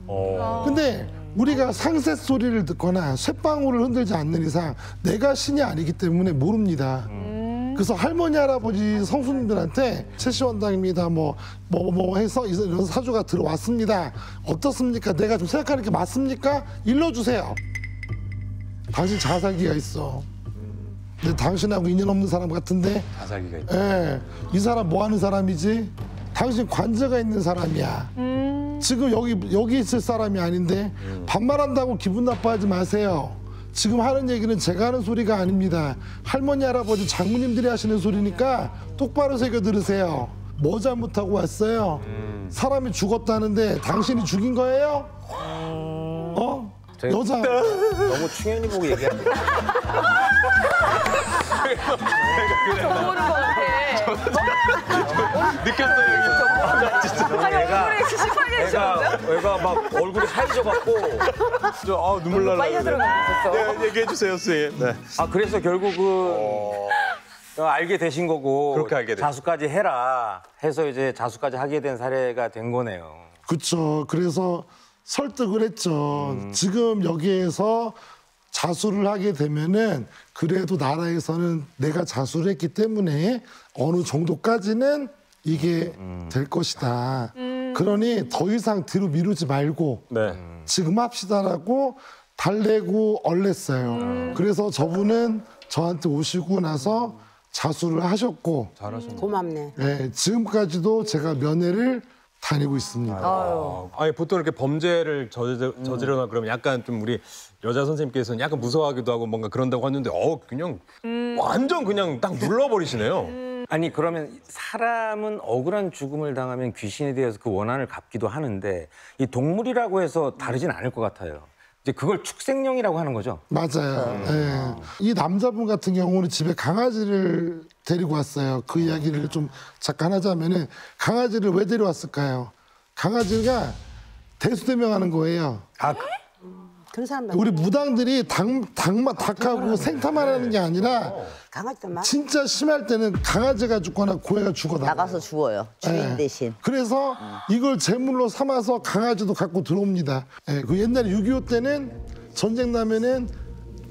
근데 우리가 상세 소리를 듣거나 쇳방울을 흔들지 않는 이상 내가 신이 아니기 때문에 모릅니다. 그래서 할머니 할아버지 성수님들한테 최씨 원당입니다. 뭐 해서 이런 사주가 들어왔습니다. 어떻습니까? 내가 좀 생각하는 게 맞습니까? 일러주세요. 당신 자살기가 있어. 근데 당신하고 인연 없는 사람 같은데. 자살기가 있다. 예, 이 사람 뭐 하는 사람이지? 당신 관제가 있는 사람이야. 지금 여기 있을 사람이 아닌데 반말한다고 기분 나빠하지 마세요. 지금 하는 얘기는 제가 하는 소리가 아닙니다. 할머니, 할아버지, 장모님들이 하시는 소리니까 똑바로 새겨 들으세요. 뭐 잘못하고 왔어요? 사람이 죽었다는데 당신이 죽인 거예요? 여자. 너무 충현이 보고 얘기하는 거 모르는 것 같아. 느꼈어요, 아니, 얼굴이 시시하게 애가 막 얼굴이 하얘져갖고 눈물 날라. 빨려 들어가. 네, 얘기해 주세요, 선생님. 네. 그래서 결국은 알게 되신 거고 그렇게 알게 됐죠. 자수까지 해라 해서 이제 자수까지 하게 된 사례가 된 거네요. 그렇죠. 그래서 설득을 했죠. 지금 여기에서 자수를 하게 되면은 그래도 나라에서는 내가 자수를 했기 때문에 어느 정도까지는 이게 될 것이다. 그러니 더 이상 뒤로 미루지 말고 네. 지금 합시다라고 달래고 얼랬어요. 그래서 저분은 저한테 오시고 나서 자수를 하셨고 고맙네. 네, 지금까지도 제가 면회를 다니고 있습니다. 아니 보통 이렇게 범죄를 저지르거나 그러면 약간 좀 우리 여자 선생님께서는 약간 무서워하기도 하고 뭔가 그런다고 하는데 그냥 완전 그냥 딱 눌러버리시네요. 아니 그러면 사람은 억울한 죽음을 당하면 귀신에 대해서 그 원한을 갚기도 하는데 이 동물이라고 해서 다르진 않을 것 같아요. 이제 그걸 축생령이라고 하는 거죠. 맞아요. 예. 이 남자분 같은 경우는 집에 강아지를 데리고 왔어요. 그 이야기를 좀 잠깐 하자면은 강아지를 왜 데려왔을까요? 강아지가 대수대명하는 거예요. 그런 사람들 우리 무당들이 닭하고 생타만 하는 게 아니라 강아지도 막 진짜 심할 때는 강아지가 죽거나 고양이가 죽어 나가서 죽어요. 주인 대신. 그래서 이걸 제물로 삼아서 강아지도 갖고 들어옵니다. 예, 그 옛날에 6.25 때는 전쟁 나면은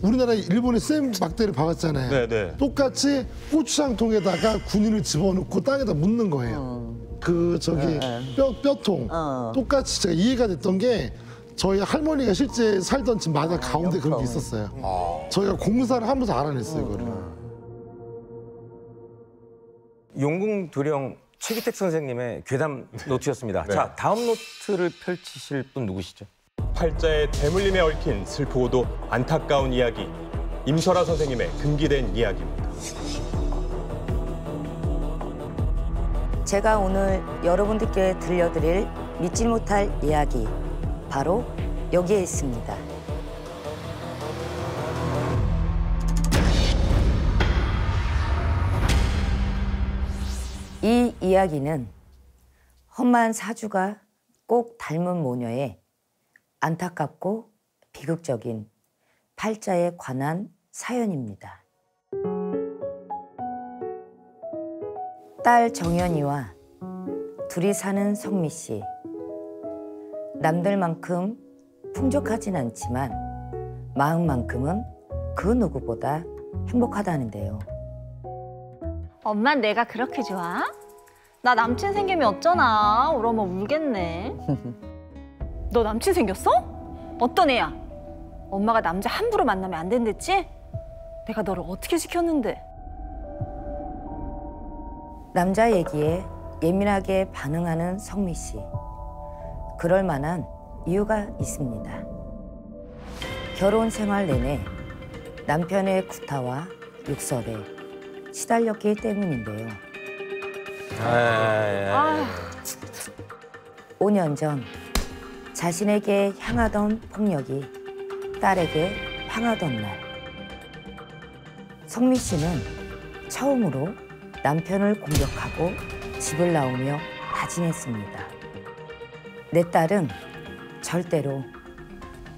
우리나라 일본에 쌤 막대를 박았잖아요. 네네. 똑같이 고추장통에다가 군인을 집어넣고 땅에다 묻는 거예요. 뼈통. 똑같이 제가 이해가 됐던 게 저희 할머니가 실제 살던 집 마당 가운데 그런 게 있었어요. 저희가 공사를 하면서 알아냈어요, 이거를. 용궁두령 최기택 선생님의 괴담 노트였습니다. 자, 다음 노트를 펼치실 분 누구시죠? 팔자에 대물림에 얽힌 슬프고도 안타까운 이야기. 임설아 선생님의 금기된 이야기입니다. 제가 오늘 여러분들께 들려드릴 믿지 못할 이야기 바로 여기에 있습니다. 이 이야기는 험한 사주가 꼭 닮은 모녀의 안타깝고 비극적인 팔자에 관한 사연입니다. 딸 정연이와 둘이 사는 성미 씨. 남들만큼 풍족하진 않지만 마음만큼은 그 누구보다 행복하다는데요. 엄마 내가 그렇게 좋아? 나 남친 생기면 어쩌나? 우리 엄마 울겠네. 너 남친 생겼어? 어떤 애야? 엄마가 남자 함부로 만나면 안 된댔지? 내가 너를 어떻게 시켰는데? 남자 얘기에 예민하게 반응하는 성미 씨. 그럴 만한 이유가 있습니다. 결혼 생활 내내 남편의 구타와 욕설에 시달렸기 때문인데요. 5년 전 자신에게 향하던 폭력이 딸에게 향하던 날, 성미 씨는 처음으로 남편을 공격하고 집을 나오며 다짐했습니다. 내 딸은 절대로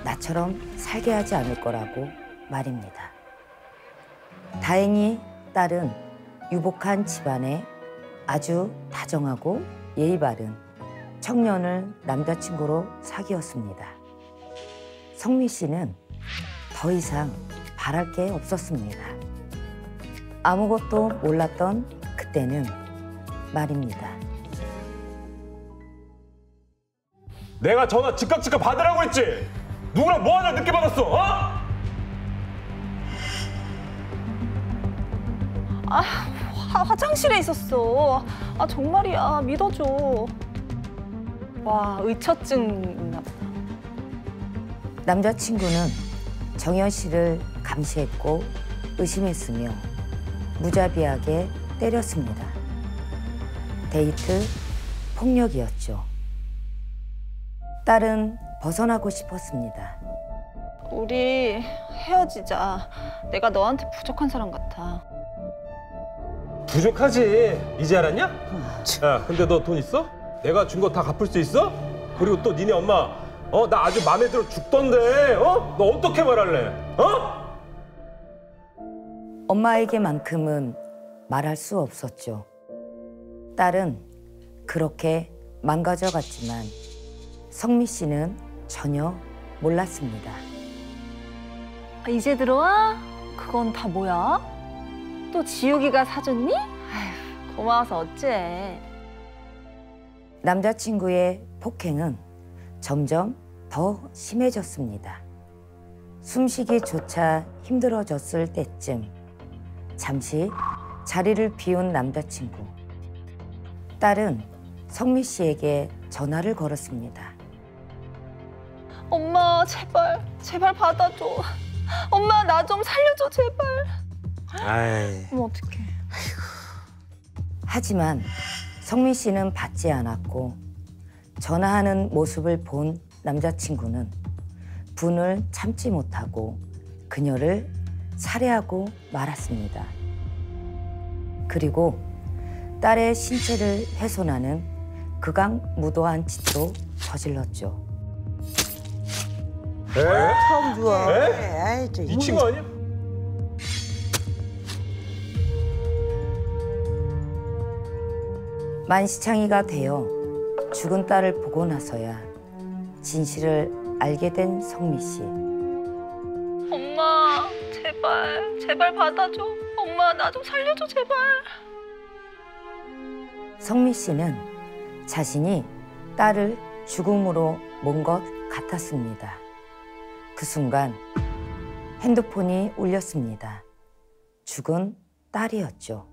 나처럼 살게 하지 않을 거라고 말입니다. 다행히 딸은 유복한 집안에 아주 다정하고 예의 바른 청년을 남자친구로 사귀었습니다. 성미 씨는 더 이상 바랄 게 없었습니다. 아무것도 몰랐던 그때는 말입니다. 내가 전화 즉각 받으라고 했지. 누구랑 뭐 하냐 늦게 받았어. 어? 화장실에 있었어. 정말이야. 믿어줘. 와, 의처증 있나 보다. 남자친구는 정연 씨를 감시했고 의심했으며 무자비하게 때렸습니다. 데이트 폭력이었죠. 딸은 벗어나고 싶었습니다. 우리 헤어지자. 내가 너한테 부족한 사람 같아. 부족하지. 이제 알았냐? 야, 근데 너 돈 있어? 내가 준 거 다 갚을 수 있어? 그리고 또 니네 엄마, 나 아주 마음에 들어 죽던데, 너 어떻게 말할래? 엄마에게만큼은 말할 수 없었죠. 딸은 그렇게 망가져갔지만 성미 씨는 전혀 몰랐습니다. 이제 들어와? 그건 다 뭐야? 또 지우기가 사줬니? 아휴, 고마워서 어째. 남자친구의 폭행은 점점 더 심해졌습니다. 숨쉬기조차 힘들어졌을 때쯤 잠시 자리를 비운 남자친구. 딸은 성미 씨에게 전화를 걸었습니다. 엄마, 제발 받아줘. 엄마, 나 좀 살려줘, 제발. 어머, 어떡해. 하지만 성미 씨는 받지 않았고 전화하는 모습을 본 남자친구는 분을 참지 못하고 그녀를 살해하고 말았습니다. 그리고 딸의 신체를 훼손하는 극악무도한 짓도 저질렀죠. 처음 좋아. 에? 이 친구 아니야? 만시창이가 되어 죽은 딸을 보고 나서야 진실을 알게 된 성미 씨. 엄마, 제발 받아줘. 엄마, 나 좀 살려줘, 제발. 성미 씨는 자신이 딸을 죽음으로 몬 것 같았습니다. 그 순간 핸드폰이 울렸습니다. 죽은 딸이었죠.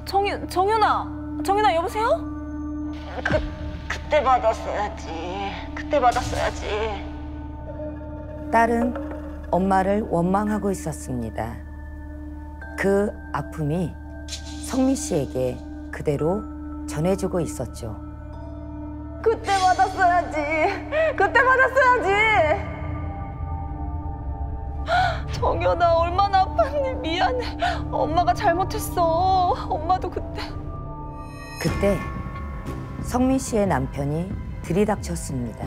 정윤아, 여보세요? 그때 받았어야지. 딸은 엄마를 원망하고 있었습니다. 그 아픔이 성미 씨에게 그대로 전해주고 있었죠. 그때 받았어야지. 정연아, 얼마나 아팠니? 미안해. 엄마가 잘못했어. 엄마도 그때 성미 씨의 남편이 들이닥쳤습니다.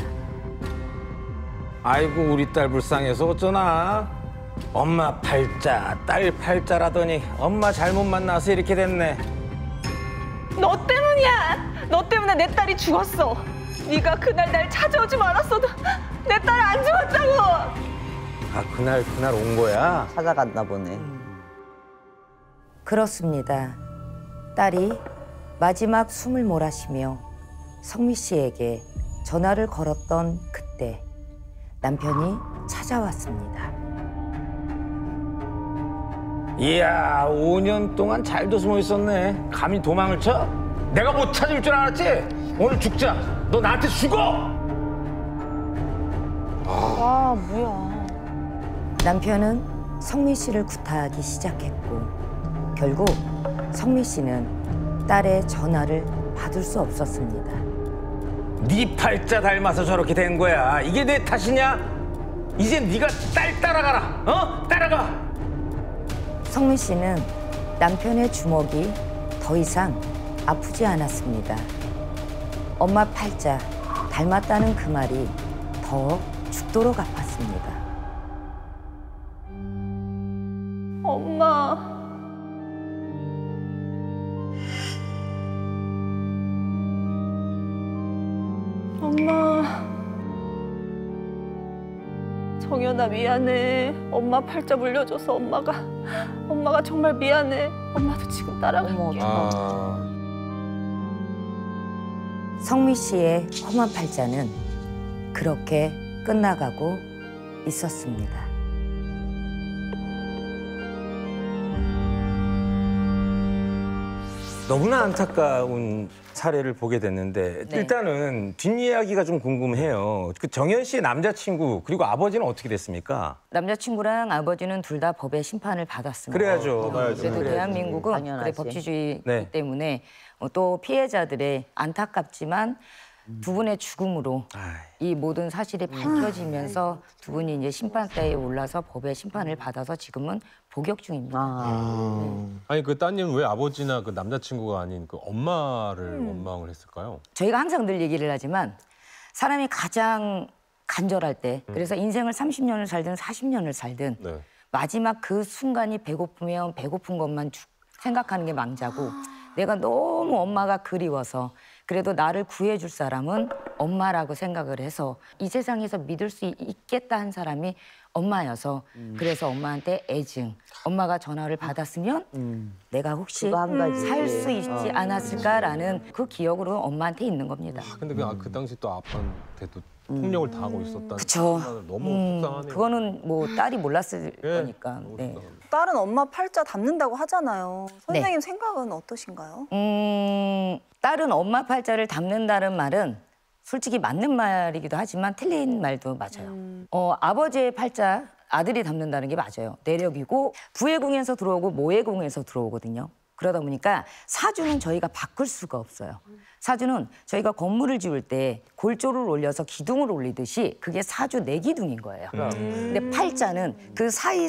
아이고 우리 딸 불쌍해서 어쩌나. 엄마 팔자, 딸 팔자라더니 엄마 잘못 만나서 이렇게 됐네. 너 때문이야. 너 때문에 내 딸이 죽었어. 네가 그날 날 찾아오지 말았어도 내 딸 안 죽었다고. 그날 온 거야? 찾아갔나 보네. 그렇습니다. 딸이 마지막 숨을 몰아쉬며 성미 씨에게 전화를 걸었던 그때 남편이 찾아왔습니다. 이야, 5년 동안 잘도 숨어 있었네. 감히 도망을 쳐? 내가 못 찾을 줄 알았지? 오늘 죽자. 너 나한테 죽어! 와, 뭐야. 남편은 성미 씨를 구타하기 시작했고 결국 성미 씨는 딸의 전화를 받을 수 없었습니다. 네 팔자 닮아서 저렇게 된 거야. 이게 내 탓이냐? 이제 네가 딸 따라가라. 어? 따라가. 성미 씨는 남편의 주먹이 더 이상 아프지 않았습니다. 엄마 팔자 닮았다는 그 말이 더 죽도록 아팠습니다. 엄마. 엄마. 정연아, 미안해. 엄마 팔자 물려줘서 엄마가 정말 미안해. 엄마도 지금 따라갈게. 아, 성미 씨의 험한 팔자는 그렇게 끝나가고 있었습니다. 너무나 안타까운 사례를 보게 됐는데 네. 일단은 뒷이야기가 좀 궁금해요. 그 정연 씨의 남자친구 그리고 아버지는 어떻게 됐습니까? 남자친구랑 아버지는 둘 다 법의 심판을 받았습니다. 그래야죠. 그래도 대한민국은 당연하지. 그래, 법치주의이기 네. 때문에 또 피해자들의 안타깝지만 두 분의 죽음으로 이 모든 사실이 밝혀지면서 두 분이 이제 심판대에 올라서 법의 심판을 받아서 지금은 복역 중입니다. 아니 그 따님은 왜 아버지나 그 남자친구가 아닌 그 엄마를 원망을 했을까요? 저희가 항상 늘 얘기를 하지만 사람이 가장 간절할 때 그래서 인생을 30년을 살든 40년을 살든 네. 마지막 그 순간이 배고프면 배고픈 것만 생각하는 게 망자고 내가 너무 엄마가 그리워서 그래도 나를 구해줄 사람은 엄마라고 생각을 해서 이 세상에서 믿을 수 있겠다 한 사람이 엄마여서 그래서 엄마한테 애증. 엄마가 전화를 받았으면 내가 혹시 그거 한 가지. 살 수 있지 않았을까라는 그 기억으로 엄마한테 있는 겁니다. 근데 그 당시 또 아빠한테도 폭력을 당하고 있었다는 그쵸. 생각은 너무 속상하네요. 그거는 뭐 딸이 몰랐을 예, 거니까. 너무 네. 속상합니다. 딸은 엄마 팔자 닮는다고 하잖아요. 선생님 생각은 어떠신가요? 딸은 엄마 팔자를 닮는다는 말은 솔직히 맞는 말이기도 하지만 틀린 말도 맞아요. 아버지의 팔자 아들이 닮는다는 게 맞아요. 내력이고 부의 궁에서 들어오고 모의 궁에서 들어오거든요. 그러다 보니까 사주는 저희가 바꿀 수가 없어요. 사주는 저희가 건물을 지을 때 골조를 올려서 기둥을 올리듯이 그게 사주 내기둥인 거예요. 근데 팔자는 그 사이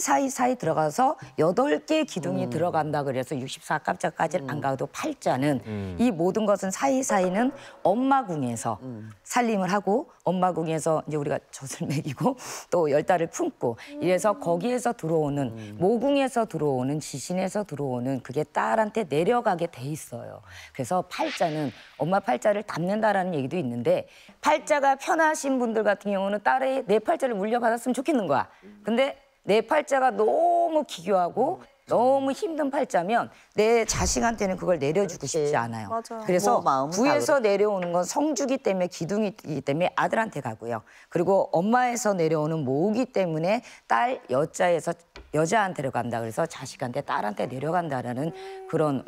들어가서 8개 기둥이 들어간다 그래서 64깜짝까지는 안 가도 팔자는 이 모든 것은 사이는 엄마 궁에서 살림을 하고 엄마 궁에서 이제 우리가 젖을 먹이고 또 열달을 품고 이래서 거기에서 들어오는 모궁에서 들어오는 지신에서 들어오는 그게 딸한테 내려가게 돼 있어요. 그래서 팔자는 엄마 팔자를 닮는다라는 얘기도 있는데 팔자가 편하신 분들 같은 경우는 딸의 내 팔자를 물려받았으면 좋겠는 거야. 근데 내 팔자가 너무 기교하고 너무 힘든 팔자면 내 자식한테는 그걸 내려주고 싶지 않아요. 맞아요. 그래서 뭐 마음은 부에서 내려오는 건 성주기 때문에 기둥이기 때문에 아들한테 가고요. 그리고 엄마에서 내려오는 모기 때문에 딸 여자에서 여자한테로 간다. 그래서 자식한테 딸한테 내려간다라는 그런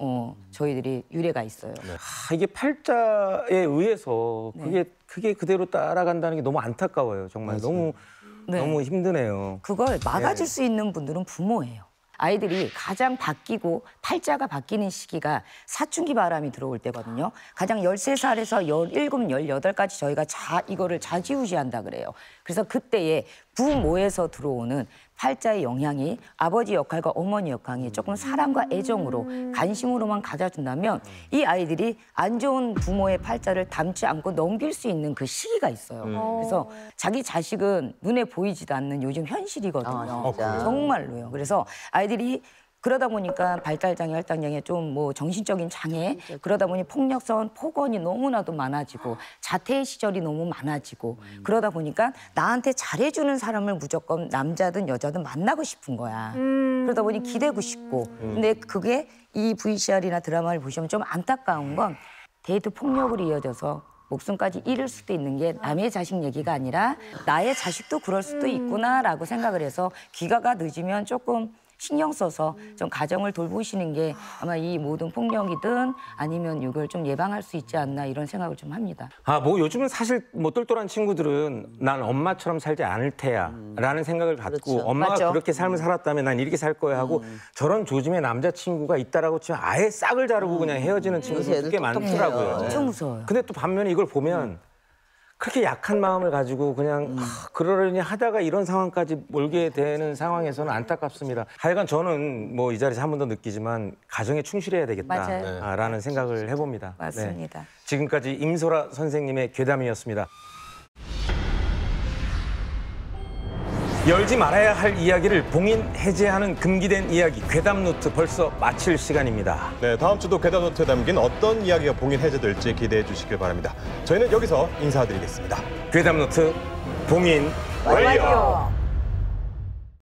저희들이 유래가 있어요. 이게 팔자에 의해서 그게 그대로 따라간다는 게 너무 안타까워요. 정말 너무 힘드네요. 그걸 막아줄 수 있는 분들은 부모예요. 아이들이 가장 바뀌고 팔자가 바뀌는 시기가 사춘기 바람이 들어올 때거든요. 가장 13살에서 17, 18까지 저희가 이거를 좌지우지한다 그래요. 그래서 그때에 부모에서 들어오는 팔자의 영향이 아버지 역할과 어머니 역할이 조금 사랑과 애정으로 관심으로만 가져준다면 이 아이들이 안 좋은 부모의 팔자를 닮지 않고 넘길 수 있는 그 시기가 있어요. 그래서 자기 자식은 눈에 보이지도 않는 요즘 현실이거든요. 진짜. 정말로요. 그래서 아이들이 그러다 보니까 발달장애, 혈당장애, 좀 뭐 정신적인 장애, 그러다 보니 폭력성, 폭언이 너무나도 많아지고 자퇴 시절이 너무 많아지고 그러다 보니까 나한테 잘해주는 사람을 무조건 남자든 여자든 만나고 싶은 거야. 그러다 보니 기대고 싶고. 근데 그게 이 VCR이나 드라마를 보시면 좀 안타까운 건 데이트 폭력으로 이어져서 목숨까지 잃을 수도 있는 게 남의 자식 얘기가 아니라 나의 자식도 그럴 수도 있구나라고 생각을 해서 귀가가 늦으면 조금 신경 써서 좀 가정을 돌보시는 게 아마 이 모든 폭력이든 아니면 이걸 좀 예방할 수 있지 않나 이런 생각을 좀 합니다. 뭐 요즘은 사실 뭐 똘똘한 친구들은 난 엄마처럼 살지 않을 테야라는 생각을 갖고 그렇죠. 엄마가 맞죠. 그렇게 삶을 살았다면 난 이렇게 살 거야 하고 저런 조짐의 남자친구가 있다라고 치면 아예 싹을 자르고 그냥 헤어지는 친구들이 애들 꽤 똑똑해요. 많더라고요. 엄청 무서워요. 근데 또 반면에 이걸 보면 그렇게 약한 마음을 가지고 그냥 그러려니 하다가 이런 상황까지 몰게 되는 상황에서는 안타깝습니다. 하여간 저는 뭐 이 자리에서 한 번 더 느끼지만 가정에 충실해야 맞아요. 되겠다라는 생각을 해봅니다. 맞습니다. 네. 지금까지 임소라 선생님의 괴담이었습니다. 열지 말아야 할 이야기를 봉인 해제하는 금기된 이야기 괴담 노트 벌써 마칠 시간입니다. 네, 다음 주도 괴담 노트에 담긴 어떤 이야기가 봉인 해제될지 기대해 주시길 바랍니다. 저희는 여기서 인사드리겠습니다. 괴담 노트 봉인 완료.